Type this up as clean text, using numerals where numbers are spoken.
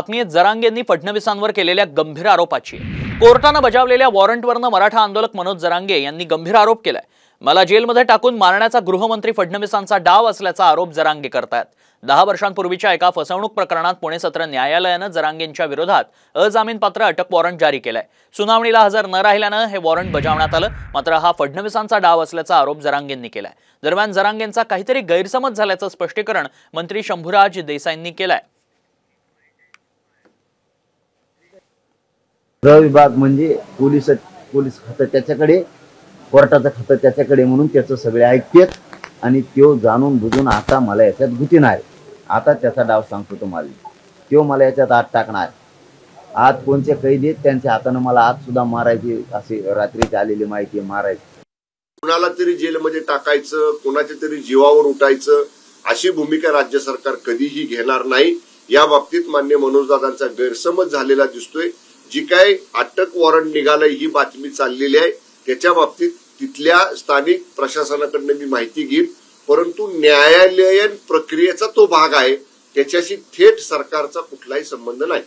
बातमी आहे जरांगेंनी फडणवीसांवर केलेल्या गंभीर आरोपाची। कोर्टाने बजावलेल्या वॉरंटवरनं मराठा आंदोलक मनोज जरांगे यांनी गंभीर आरोप केलाय। मला जेलमध्ये टाकून मारण्याचा गृहमंत्री फडणवीसांचा डाव असल्याचा आरोप जरांगे करतायत। 10 वर्षांपूर्वीच्या एका फसवणूक प्रकरणात पुणे सत्र न्यायालयाने जरांगेंच्या विरोधात अजामीनपात्र अटक वॉरंट जारी केलाय। सुनावणीला हजर न राहिल्याने हे वॉरंट बजावण्यात आलं। मात्र हा फडणवीसांचा डाव असल्याचा आरोप जरांगेंनी केलाय। दरम्यान जरांगेंचा काहीतरी गैरसमज झाल्याचं स्पष्टीकरण मंत्री शंभूराज देसाईंनी केलंय। गृह विभाग म्हणजे पोलीस खातं त्याच्याकडे, कोर्टाचं खातं त्याच्याकडे, म्हणून त्याचं सगळे ऐकतात आणि तो जाणून बुजून आता मला याच्यात गुंतणार। आता त्याचा डाव सांगतो तुम्हाला, तो मला याच्यात आत टाकणार। आज कोणते कैदी त्यांच्या हाताने मला आज सुद्धा मारायची, अशी रात्रीची आलेली माहिती मारायची। कुणाला तरी जेलमध्ये टाकायचं, कोणाच्या तरी जीवावर उठायचं अशी भूमिका राज्य सरकार कधीही घेणार नाही। या बाबतीत मान्य मनोजदादांचा गैरसमज झालेला दिसतोय। जी काय अटक वॉरंट निघालंय ही बातमी चाललेली आहे, त्याच्या बाबतीत तिथल्या स्थानिक प्रशासनाकडनं मी माहिती घेईन, परंतु न्यायालयीन प्रक्रियेचा तो भाग आहे, त्याच्याशी थेट सरकारचा कुठलाही संबंध नाही।